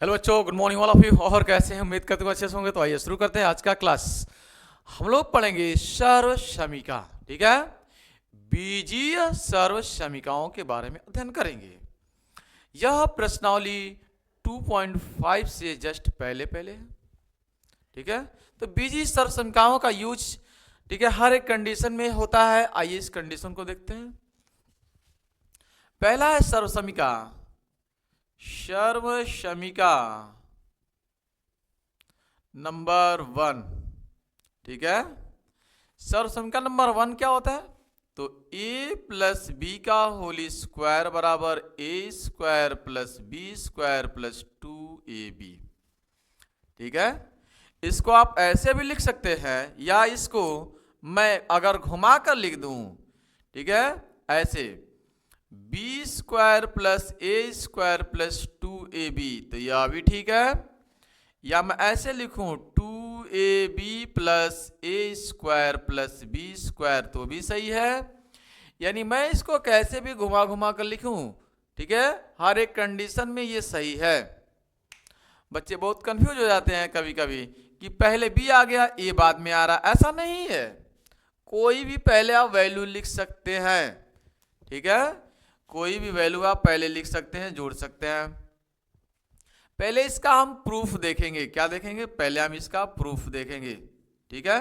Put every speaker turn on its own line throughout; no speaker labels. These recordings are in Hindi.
हेलो बच्चों, good morning all of you. और कैसे हैं? उम्मीद करते हो अच्छे से होंगे। तो आइए शुरू करते हैं आज का क्लास। हम लोग पढ़ेंगे सर्वसमीका। ठीक है, बीजीय सर्वसमीकाओं के बारे में अध्ययन करेंगे। यह प्रश्नावली 2.5 से जस्ट पहले पहले है। ठीक है, तो बीजीय सर्वसमीकाओं का यूज, ठीक है, हर एक कंडीशन में होता है। आइए इस कंडीशन को देखते हैं। पहला है सर्वसमीका। सर्वसमीका नंबर 1। ठीक है, सर्वसमीका नंबर 1 क्या होता है? तो a प्लस बी का होल स्क्वायर बराबर a square plus B square plus 2ab। ठीक है, इसको आप ऐसे भी लिख सकते हैं या इसको मैं अगर घुमा कर लिख दूं, ठीक है, ऐसे बी स्क्वायर प्लस ए स्क्वायर प्लस 2ab, तो यह भी ठीक है। या मैं ऐसे लिखूं 2ab प्लस ए स्क्वायर प्लस बी स्क्वायर, तो भी सही है। यानी मैं इसको कैसे भी घुमा घुमा कर लिखूं, ठीक है, हर एक कंडीशन में ये सही है। बच्चे बहुत कंफ्यूज हो जाते हैं कभी कभी कि पहले बी आ गया ए बाद में आ रहा। ऐसा नहीं है, कोई भी पहले आप वैल्यू लिख सकते हैं। ठीक है, कोई भी वैल्यू आप पहले लिख सकते हैं, जोड़ सकते हैं। पहले इसका हम प्रूफ देखेंगे। क्या देखेंगे? पहले हम इसका प्रूफ देखेंगे। ठीक है,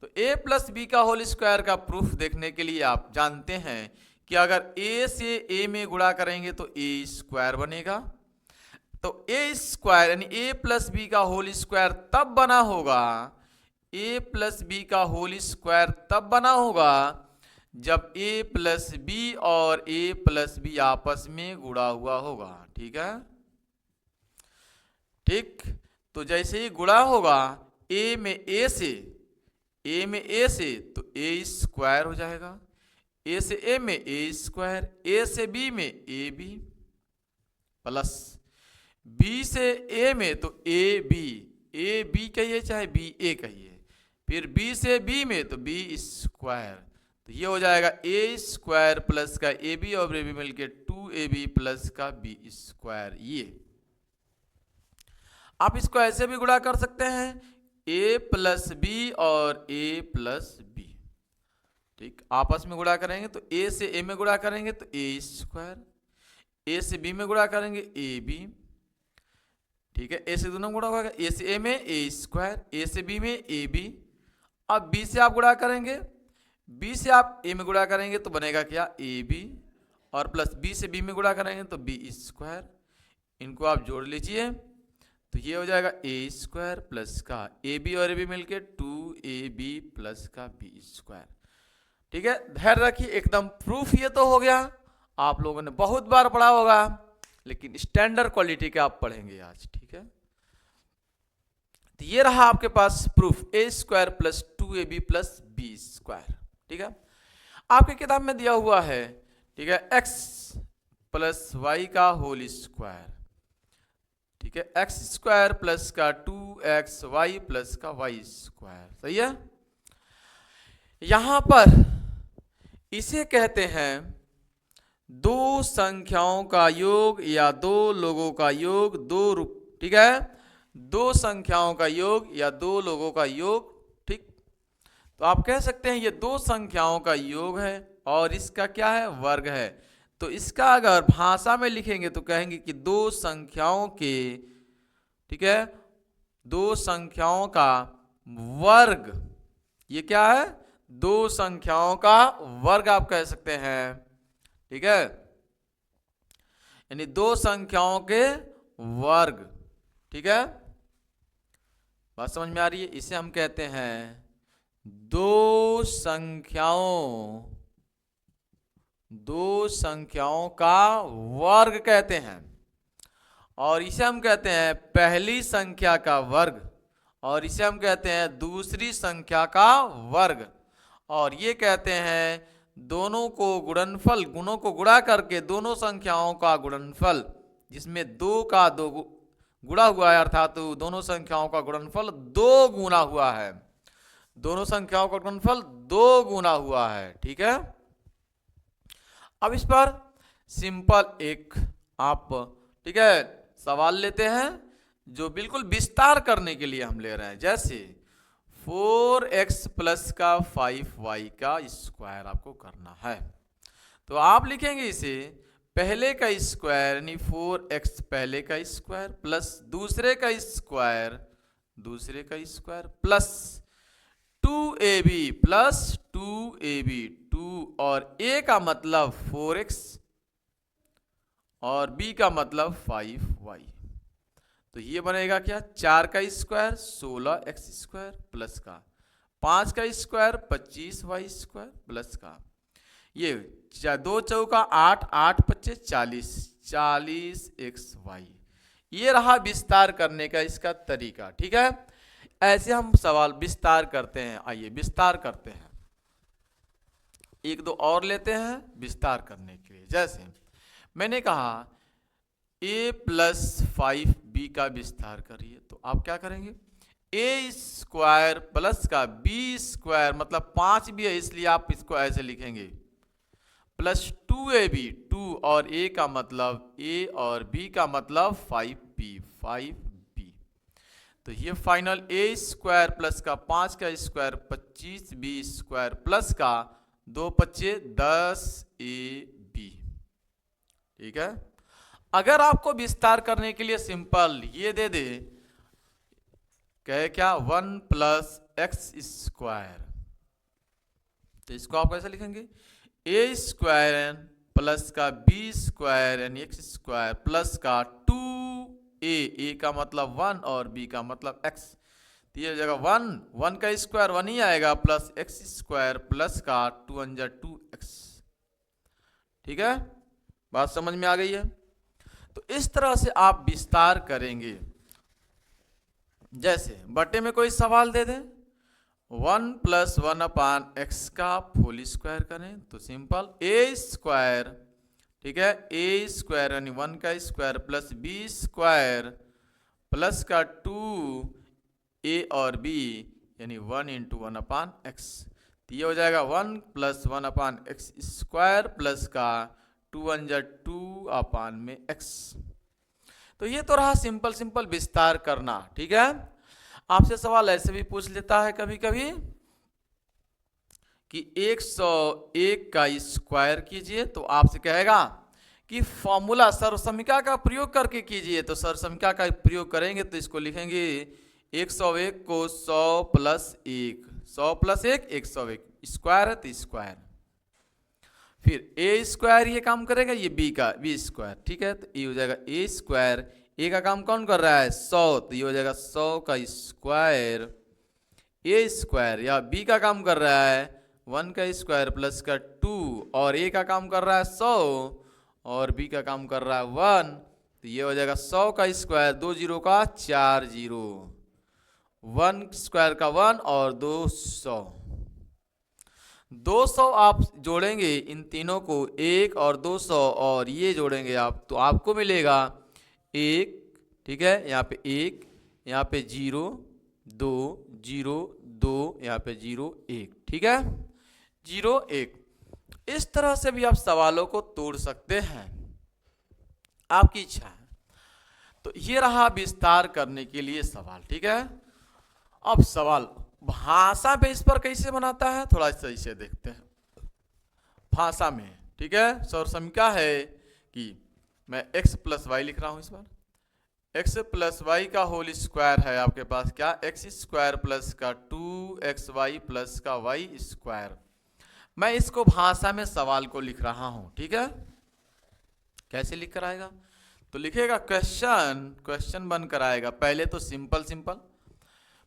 तो a प्लस बी का होल स्क्वायर का प्रूफ देखने के लिए आप जानते हैं कि अगर a से a में गुणा करेंगे तो a स्क्वायर बनेगा। तो a स्क्वायर यानी a प्लस बी का होल स्क्वायर तब बना होगा, a प्लस बी का होल स्क्वायर तब बना होगा जब a प्लस बी और a प्लस बी आपस में गुणा हुआ होगा। ठीक है, ठीक, तो जैसे ही गुणा होगा a में a से तो a स्क्वायर हो जाएगा। a से a में a स्क्वायर, a से b में a b प्लस b से a में तो a b कहिए चाहे b a कहिए, फिर b से b में तो b स्क्वायर, तो ये हो जाएगा a स्क्वायर प्लस का a b और a b मिलके 2ab प्लस का b स्क्वायर। ये आप इसको ऐसे भी गुणा कर सकते हैं, a प्लस बी और a प्लस बी। ठीक, आपस में गुणा करेंगे तो a से a में गुणा करेंगे तो a स्क्वायर, a से b में गुणा करेंगे ab। ठीक है, a से दोनों गुणा होगा, a से a में a स्क्वायर, a से b में ab। अब b से आप गुणा करेंगे, b से आप a में गुणा करेंगे तो बनेगा क्या? ab, और प्लस b से b में गुणा करेंगे तो b स्क्वायर। इनको आप जोड़ लीजिए तो ये हो जाएगा a स्क्वायर प्लस का ab और ab मिलके 2ab प्लस का b स्क्वायर। ठीक है, ध्यान रखिए, एकदम प्रूफ ये तो हो गया। आप लोगों ने बहुत बार पढ़ा होगा, लेकिन स्टैंडर्ड क्वालिटी के आप पढ़ेंगे आज। ठीक है, तो ये रहा आपके पास proof, a square plus 2ab plus b square. ठीक है, आपकी किताब में दिया हुआ है, ठीक है, x प्लस वाई का होल स्क्वायर। ठीक है, एक्स स्क्वायर प्लस का 2xy प्लस का y स्क्वायर। सही है। यहां पर इसे कहते हैं दो संख्याओं का योग या दो लोगों का योग, दो रूप। ठीक है, दो संख्याओं का योग या दो लोगों का योग। ठीक, तो आप कह सकते हैं ये दो संख्याओं का योग है और इसका क्या है? वर्ग है। तो इसका अगर भाषा में लिखेंगे तो कहेंगे कि दो संख्याओं के, ठीक है, दो संख्याओं का वर्ग। ये क्या है? दो संख्याओं का वर्ग आप कह सकते हैं। ठीक है, यानी दो संख्याओं के वर्ग। ठीक है, बात समझ में आ रही है? इसे हम कहते हैं दो संख्याओं का वर्ग कहते हैं। और इसे हम कहते हैं पहली संख्या का वर्ग, और इसे हम कहते हैं दूसरी संख्या का वर्ग। और ये कहते हैं दोनों को गुणनफल, गुणों को गुणा करके दोनों संख्याओं का गुणनफल, जिसमें दो का दो गुणा हुआ है, अर्थात तो दोनों संख्याओं का गुणनफल दो गुना हुआ है। दोनों संख्याओं का गुणनफल दो गुना हुआ है। ठीक है, अब इस पर सिंपल एक आप, ठीक है, सवाल लेते हैं जो बिल्कुल विस्तार करने के लिए हम ले रहे हैं, जैसे 4x प्लस का 5y का स्क्वायर आपको करना है, तो आप लिखेंगे इसे पहले का स्क्वायर यानी 4x पहले का स्क्वायर प्लस दूसरे का square plus 2ab plus 2ab 2 और a का मतलब 4x और b का मतलब 5y। तो ये बनेगा क्या, 4 का स्क्वायर 16x स्क्वायर प्लस का 5 का स्क्वायर 25y स्क्वायर प्लस का ये 2 चौका 8 8 25 40 40xy। ये रहा विस्तार करने का इसका तरीका। ठीक है, ऐसे हम सवाल विस्तार करते हैं। आइए विस्तार करते हैं, एक दो और लेते हैं विस्तार करने के लिए। जैसे मैंने कहा a प्लस 5b का विस्तार करिए, तो आप क्या करेंगे, a स्क्वायर प्लस का b स्क्वायर मतलब 5b है इसलिए आप इसको ऐसे लिखेंगे प्लस 2ab 2 और a का मतलब a और b का मतलब 5b। तो ये फाइनल a स्क्वायर प्लस का 5 का स्क्वायर 25b स्क्वायर प्लस का 2 25 10ab। ठीक है, अगर आपको विस्तार करने के लिए सिंपल ये दे दे, कहे क्या 1 प्लस एक्स स्क्वायर, तो इसको आप कैसे लिखेंगे, ए स्क्वायर प्लस का बी स्क्वायर यानी एक्स स्क्वायर प्लस का 2a का मतलब 1 और b का मतलब x। तो ये जगह 1 का स्क्वायर 1 ही आएगा प्लस एक्स स्क्वायर प्लस का 2 2x। ठीक है, बात समझ में आ गई है। तो इस तरह से आप विस्तार करेंगे। जैसे बटे में कोई सवाल दे दें 1 प्लस 1 अपान एक्स का होल स्क्वायर करें, तो सिंपल ए स्क्वायर, ठीक है, ए स्क्वायर यानी 1 का square plus B square plus का 2a और b यानी 1 इंटू 1 अपान एक्स। तो ये हो जाएगा 1 प्लस 1 अपान एक्स स्क्वायर प्लस का 2 2 अपान में x। तो ये तो रहा सिंपल विस्तार करना। ठीक है, आपसे सवाल ऐसे भी पूछ लेता है कभी कभी कि 101 का स्क्वायर कीजिए, तो आपसे कहेगा कि फॉर्मूला सर्वसमीका का प्रयोग करके कीजिए। तो सर्वसमीका का प्रयोग करेंगे तो इसको लिखेंगे 101 को 100 प्लस 1, 100 प्लस 1 101, स्क्वायर है तो स्क्वायर, फिर ए स्क्वायर ये काम करेगा, ये बी स्क्वायर। ठीक है, तो ये हो जाएगा ए स्क्वायर, ए का काम कौन कर रहा है 100, तो ये हो जाएगा 100 का स्क्वायर ए स्क्वायर, या बी का काम कर रहा है 1 का स्क्वायर प्लस का 2 और ए का काम कर रहा है 100 और बी का काम कर रहा है 1, तो ये हो जाएगा 100 का स्क्वायर, 2 जीरो का 4 जीरो, 1 स्क्वायर का 1 और 200। 200 आप जोड़ेंगे इन तीनों को 1 और 200 और ये जोड़ेंगे आप, तो आपको मिलेगा 1। ठीक है, यहाँ पे 1, यहाँ पे 0 2 0 2, यहाँ पे 0 1। ठीक है, 0 1। इस तरह से भी आप सवालों को तोड़ सकते हैं, आपकी इच्छा है। तो ये रहा विस्तार करने के लिए सवाल। ठीक है, अब सवाल भाषा पे इस पर कैसे बनाता है थोड़ा सही से देखते हैं भाषा में। ठीक है, सर्वसमीका है कि मैं x प्लस वाई लिख रहा हूं, इस बार x प्लस वाई का होल स्क्वायर है आपके पास क्या, एक्स स्क्वायर प्लस का 2xy प्लस का वाई स्क्वायर। मैं इसको भाषा में सवाल को लिख रहा हूं। ठीक है, कैसे लिख कर आएगा, तो लिखेगा क्वेश्चन बनकर आएगा। पहले तो सिंपल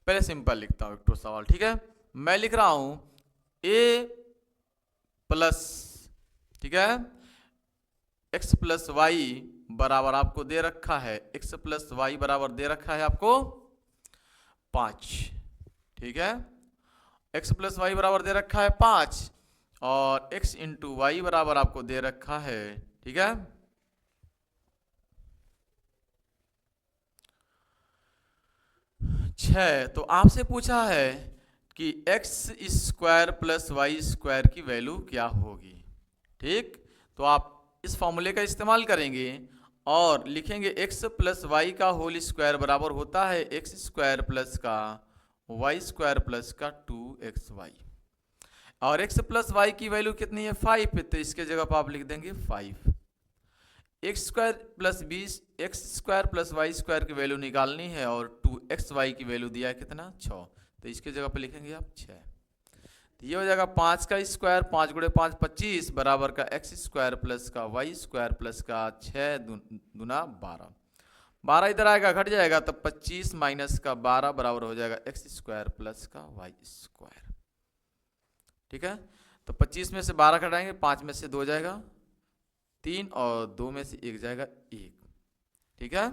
पहले सिंपल लिखता हूं एक तो सवाल। ठीक है, मैं लिख रहा हूं a प्लस, ठीक है, x प्लस वाई बराबर आपको दे रखा है, x प्लस वाई बराबर दे रखा है आपको 5। ठीक है, x प्लस वाई बराबर दे रखा है 5 और x इंटू वाई बराबर आपको दे रखा है, ठीक है, 6। तो आपसे पूछा है कि x square plus Y square की वैल्यू क्या होगी। ठीक, तो आप इस फॉर्मूले का इस्तेमाल करेंगे और लिखेंगे x प्लस वाई का होल स्क्वायर बराबर होता है एक्स स्क्वायर प्लस का वाई स्क्वायर प्लस का 2xy। और x प्लस वाई की वैल्यू कितनी है 5, तो इसके जगह पर आप लिख देंगे 5। X square plus 20 X square plus Y square की वैल्यू निकालनी है और 2xy की वैल्यू दिया है कितना 6, तो इसके जगह पर लिखेंगे आप 6। तो ये हो जाएगा 5 का स्क्वायर 5 गुणे 5 25 बराबर का एक्स स्क्वायर प्लस का वाई स्क्वायर प्लस का 6 दूना 12। 12 इधर आएगा घट जाएगा, तो 25 माइनस का 12 बराबर हो जाएगा एक्स स्क्वायर प्लस का वाई स्क्वायर। ठीक है, तो 25 में से 12 घटाएंगे, 5 में से 2 जाएगा 3 और 2 में से 1 जाएगा 1। ठीक है,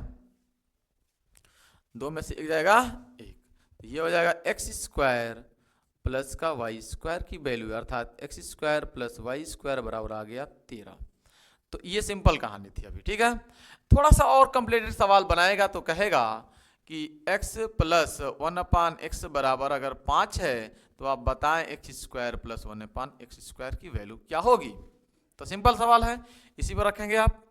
2 में से 1 जाएगा 1, तो ये हो जाएगा एक्स स्क्वायर प्लस का वाई स्क्वायर की वैल्यू अर्थात X square plus Y square बराबर आ गया 13। तो ये सिंपल कहानी थी अभी। ठीक है, थोड़ा सा और कॉम्प्लिकेटेड सवाल बनाएगा तो कहेगा कि x प्लस 1/x बराबर अगर 5 है तो आप बताएं x square plus 1/x square की वैल्यू क्या होगी। तो सिंपल सवाल है, इसी पर रखेंगे आप।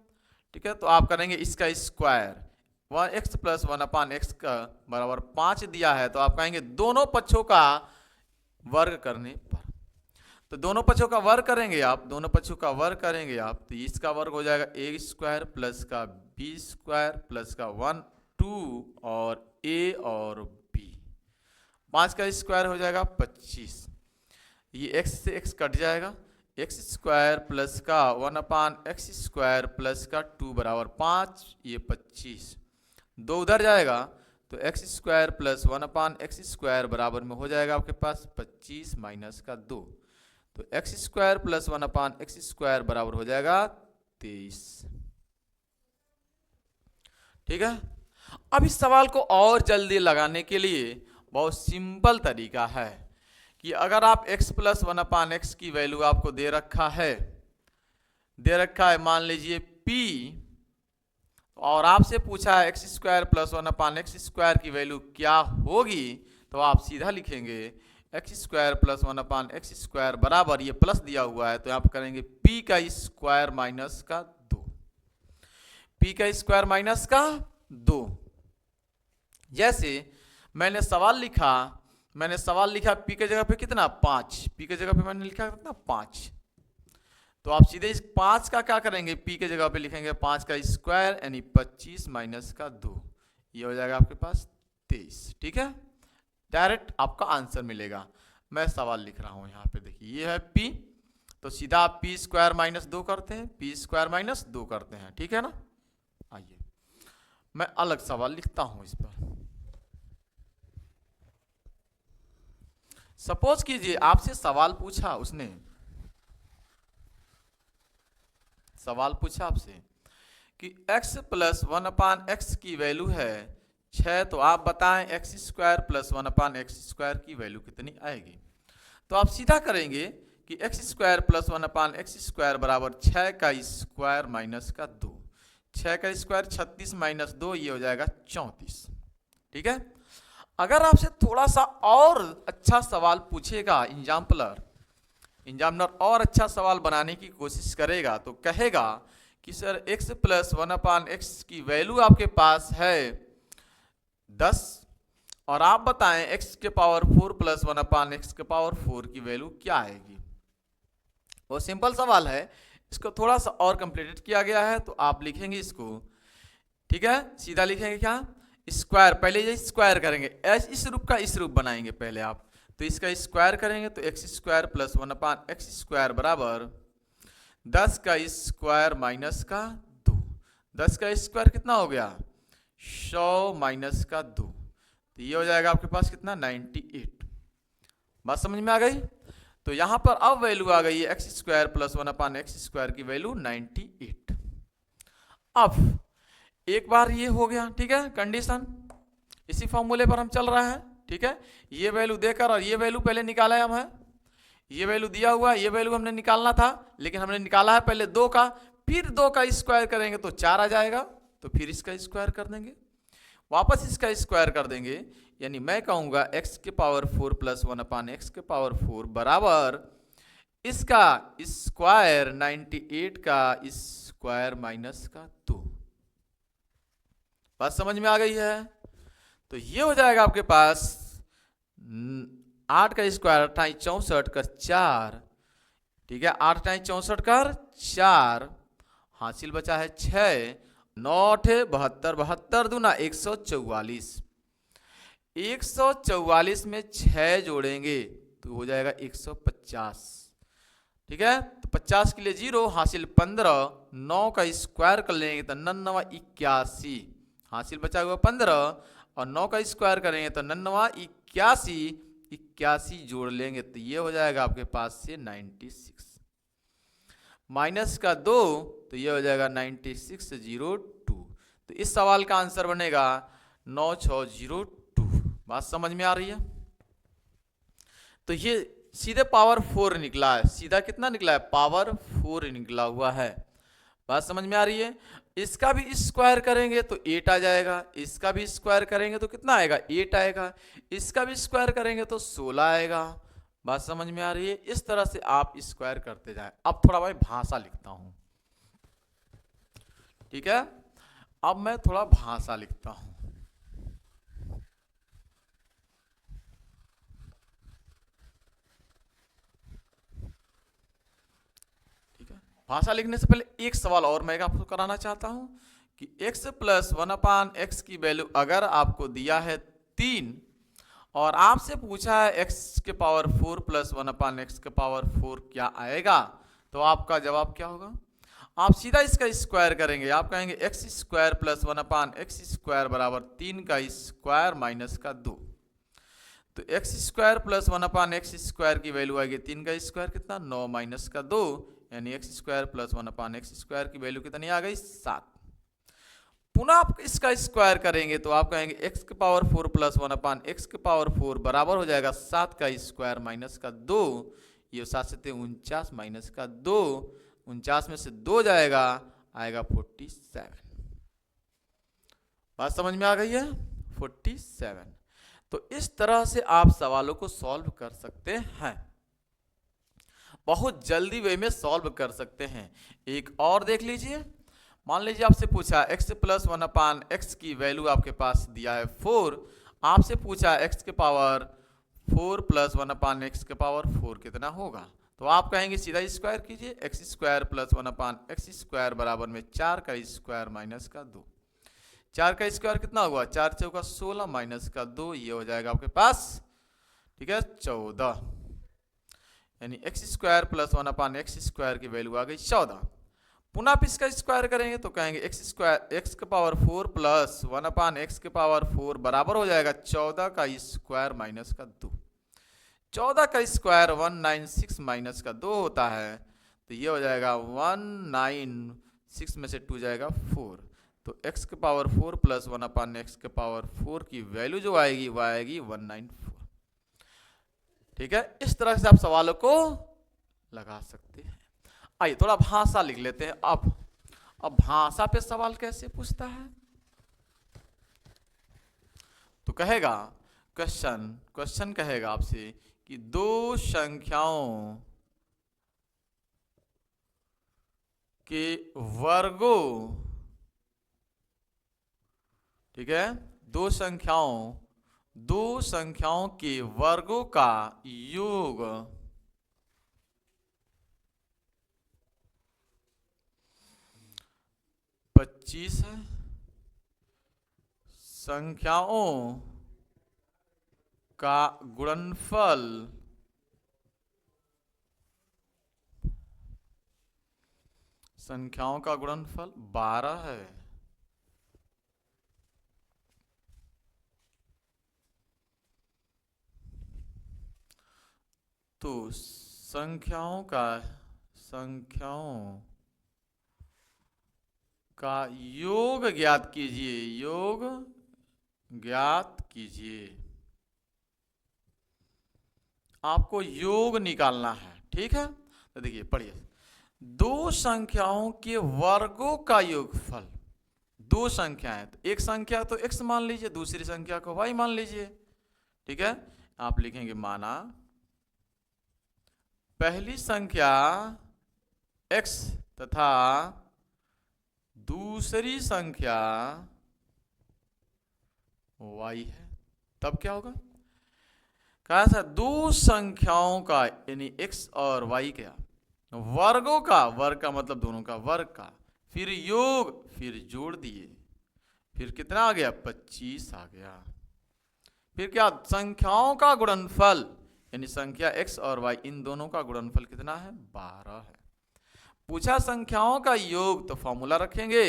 ठीक है, तो आप करेंगे इसका स्क्वायर x प्लस 1/x का बराबर 5 दिया है, तो आप कहेंगे दोनों पक्षों का वर्ग करने पर। तो दोनों पक्षों का वर्ग करेंगे आप, दोनों पक्षों का वर्ग करेंगे आप, तो इसका वर्ग हो जाएगा a स्क्वायर प्लस का b स्क्वायर प्लस का 1 2 और a और b। 5 का स्क्वायर हो जाएगा 25, ये x से x कट जाएगा, एक्स स्क्वायर प्लस का 1/x स्क्वायर प्लस का 2 बराबर 5, ये 25 2 उधर जाएगा, तो x square plus 1/x square बराबर में हो जाएगा आपके पास 25 माइनस का 2, तो x square plus 1/x square बराबर हो जाएगा 23। ठीक है, अब इस सवाल को और जल्दी लगाने के लिए बहुत सिंपल तरीका है कि अगर आप x प्लस 1/x की वैल्यू आपको दे रखा है मान लीजिए p, और आपसे पूछा है x square plus 1/x square की वैल्यू क्या होगी, तो आप सीधा लिखेंगे x square plus 1/x square बराबर, ये प्लस दिया हुआ है तो यहाँ पर करेंगे p का स्क्वायर माइनस का 2, p का स्क्वायर माइनस का 2। जैसे मैंने सवाल लिखा p के जगह पे कितना 5, p के जगह पे मैंने लिखा कितना 5, तो आप सीधे इस 5 का क्या करेंगे p के जगह पे लिखेंगे 5 का स्क्वायर यानी 25 माइनस का 2, ये हो जाएगा आपके पास 23। ठीक है, डायरेक्ट आपका आंसर मिलेगा। मैं सवाल लिख रहा हूं यहाँ पे, देखिए ये है p, तो सीधा आप p स्क्वायर माइनस 2 करते हैं, p स्क्वायर माइनस 2 करते हैं। ठीक है ना, आइए मैं अलग सवाल लिखता हूं इस पर। सपोज कीजिए आपसे सवाल पूछा, उसने सवाल पूछा आपसे कि x प्लस 1/x की वैल्यू है 6, तो आप बताएं x square plus 1/x square की वैल्यू कितनी आएगी। तो आप सीधा करेंगे कि x square plus 1/x square बराबर 6 का स्क्वायर माइनस का 2, 6 का स्क्वायर 36 माइनस 2, ये हो जाएगा 34। ठीक है, अगर आपसे थोड़ा सा और अच्छा सवाल पूछेगा एग्जामिनर और अच्छा सवाल बनाने की कोशिश करेगा तो कहेगा कि सर x प्लस 1/x की वैल्यू आपके पास है 10 और आप बताएं x के पावर 4 प्लस 1/x के पावर 4 की वैल्यू क्या आएगी। वो सिंपल सवाल है, इसको थोड़ा सा और कंप्लीटेड किया गया है, तो आप लिखेंगे इसको। ठीक है, सीधा लिखेंगे क्या स्क्वायर, पहले ये स्क्वायर करेंगे, इस रूप का इस रूप बनाएंगे पहले आप, तो इसका स्क्वायर करेंगे तो x square plus 1/x square बराबर 10 का स्क्वायर माइनस का 2, 10 का स्क्वायर कितना हो गया 100 माइनस का 2, तो ये हो जाएगा आपके पास कितना 98। बात समझ में आ गई। तो यहां पर अब वैल्यू आ गई है x square plus 1/x square की वैल्यू 98। अब एक बार ये हो गया, ठीक है, कंडीशन इसी फॉर्मूले पर हम चल रहा है। ठीक है, ये वैल्यू देकर और ये वैल्यू पहले निकाला है हमें, ये वैल्यू दिया हुआ है, ये वैल्यू हमने निकालना था, लेकिन हमने निकाला है पहले 2 का, फिर 2 का स्क्वायर करेंगे तो 4 आ जाएगा, तो फिर इसका स्क्वायर कर देंगे, वापस इसका स्क्वायर कर देंगे, यानी मैं कहूँगा x के पावर 4 प्लस 1/x के पावर 4 बराबर इसका स्क्वायर 98 का स्क्वायर माइनस का 2, बात समझ में आ गई है? तो ये हो जाएगा आपके पास 8 का स्क्वायर 28 64 कर 4, ठीक है, 8 28 64 कर 4, हासिल बचा है 6, 9 8 72, 72 दूना 144, 144 में 6 जोड़ेंगे तो हो जाएगा 150, ठीक है। तो 50 के लिए 0, हासिल 15, 9 का स्क्वायर कर लेंगे तो 9 81, हासिल बचा हुआ 15 और 9 का स्क्वायर करेंगे तो 9 81, 81 जोड़ लेंगे तो ये हो जाएगा आपके पास से 96, माइनस का 2 तो ये हो जाएगा 9602। तो इस सवाल का आंसर बनेगा 9602। बात समझ में आ रही है? तो ये सीधे पावर 4 निकला है, सीधा कितना निकला है? पावर 4 निकला हुआ है। बात समझ में आ रही है? इसका भी स्क्वायर करेंगे तो 8 आ जाएगा, इसका भी स्क्वायर करेंगे तो कितना आएगा? 8 आएगा, इसका भी स्क्वायर करेंगे तो 16 आएगा। बात समझ में आ रही है? इस तरह से आप स्क्वायर करते जाएं। अब थोड़ा मैं भाषा लिखता हूं, ठीक है, अब मैं थोड़ा भाषा लिखता हूं। भाषा लिखने से पहले एक सवाल और मैं आपको कराना चाहता हूं कि x प्लस 1/x की वैल्यू अगर आपको दिया है 3 और आपसे पूछा है x के पावर 4 प्लस 1/x के पावर 4 क्या आएगा, तो आपका जवाब क्या होगा? आप सीधा इसका स्क्वायर करेंगे, आप कहेंगे x square plus 1/x square बराबर 3 का स्क्वायर माइनस का 2। तो x square plus 1/x square की वैल्यू आएगी 3 का स्क्वायर कितना? 9 माइनस का 2, यानी x square plus 1/x square की वैल्यू कितनी आ गई? 7। पुनः आप इसका स्क्वायर करेंगे तो आप कहेंगे x के पावर 4 प्लस 1/x के पावर 4 बराबर हो जाएगा 7 का स्क्वायर माइनस का 2, ये 7 से 49 माइनस का 2, 49 में से 2 जाएगा, आएगा 47। बात समझ में आ गई है? 47। तो इस तरह से आप सवालों को सॉल्व कर सकते हैं, बहुत जल्दी वे में सॉल्व कर सकते हैं। एक और देख लीजिए, मान लीजिए आपसे पूछा x प्लस 1/x की वैल्यू आपके पास दिया है 4, आपसे पूछा x के पावर 4 प्लस 1/x के पावर 4 कितना होगा, तो आप कहेंगे सीधा स्क्वायर कीजिए, x square plus 1/x square बराबर में 4 का स्क्वायर माइनस का 2, 4 का स्क्वायर कितना हुआ? 4 चौका 16 माइनस का 2, ये हो जाएगा आपके पास, ठीक है, 14, यानी x square plus 1/x square की वैल्यू आ गई 14। पुनः आप इसका स्क्वायर करेंगे तो कहेंगे x स्क्वायर x के पावर 4 प्लस 1/x के पावर 4 बराबर हो जाएगा 14 का स्क्वायर माइनस का 2। 14 का स्क्वायर 196 माइनस का 2 होता है, तो ये हो जाएगा 196 में से 2 जाएगा 4, तो x के पावर 4 प्लस 1/x के पावर 4 की वैल्यू जो आएगी वह आएगी 194। ठीक है, इस तरह से आप सवालों को लगा सकते हैं। आइए थोड़ा भाषा लिख लेते हैं। अब भाषा पे सवाल कैसे पूछता है, तो कहेगा क्वेश्चन कहेगा आपसे कि दो संख्याओं के वर्गों, ठीक है, दो संख्याओं के वर्गों का योग पच्चीस है, संख्याओं का गुणनफल संख्याओं का गुणनफल 12 है। तो संख्याओं का योग ज्ञात कीजिए, आपको योग निकालना है। ठीक है, तो देखिए पढ़िए, दो संख्याओं के वर्गों का योगफल, दो संख्या है, तो एक संख्या तो x मान लीजिए, दूसरी संख्या को y मान लीजिए। ठीक है, आप लिखेंगे माना पहली संख्या x तथा दूसरी संख्या y है। तब क्या होगा, कहा था दो संख्याओं का यानी x और y क्या, वर्गों का, वर्ग का मतलब दोनों का वर्ग का, फिर योग, फिर जोड़ दिए, फिर कितना आ गया 25 आ गया। फिर क्या, संख्याओं का गुणनफल यानी संख्या x और y इन दोनों का गुणनफल कितना है 12 है। पूछा संख्याओं का योग तो फॉर्मूला रखेंगे,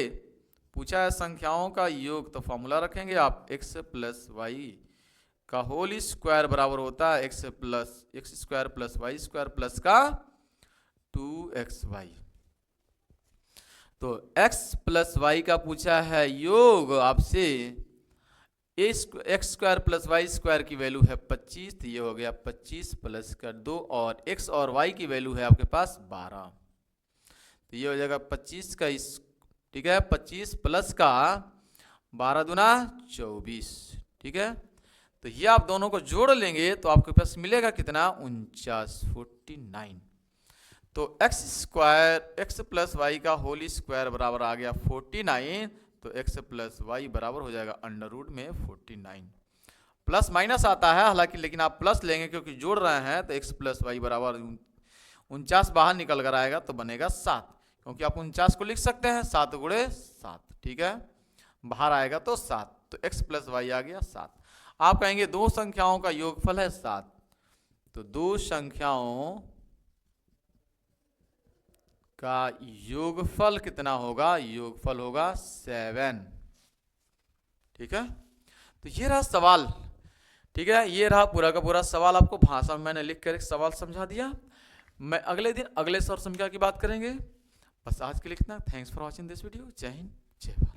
पूछा है संख्याओं का योग तो फॉर्मूला रखेंगे आप, x प्लस वाई का होल स्क्वायर बराबर होता है x square plus Y square plus का 2xy। तो x प्लस वाई का पूछा है योग आपसे, X square plus Y square की वैल्यू है 25, तो ये हो गया 25 प्लस कर 2, और x और y की वैल्यू है आपके पास 12, तो ये हो जाएगा 25 का इस, ठीक है, 25 प्लस का 12 दूना 24, ठीक है। तो ये आप दोनों को जोड़ लेंगे तो आपके पास मिलेगा कितना 49। तो x square x plus Y का होल स्क्वायर बराबर आ गया 49, तो x प्लस वाई बराबर हो जाएगा अंडर रूट में 49। प्लस माइनस आता है हालांकि, लेकिन आप प्लस लेंगे क्योंकि जोड़ रहे हैं, तो x प्लस वाई बराबर 49 बाहर निकल कर आएगा तो बनेगा 7, क्योंकि आप 49 को लिख सकते हैं 7 गुणे 7, ठीक है, बाहर आएगा तो 7, तो x प्लस वाई आ गया 7। आप कहेंगे दो संख्याओं का योगफल है 7, तो दो संख्याओं का योगफल कितना होगा, योगफल होगा 7, ठीक है। तो ये रहा सवाल, ठीक है, ये रहा पूरा का पूरा सवाल, आपको भाषा में मैंने लिख कर एक सवाल समझा दिया। मैं अगले दिन अगले सर संख्या की बात करेंगे। बस आज के लिए इतना, thanks for watching this video. जय हिंद जय भारत।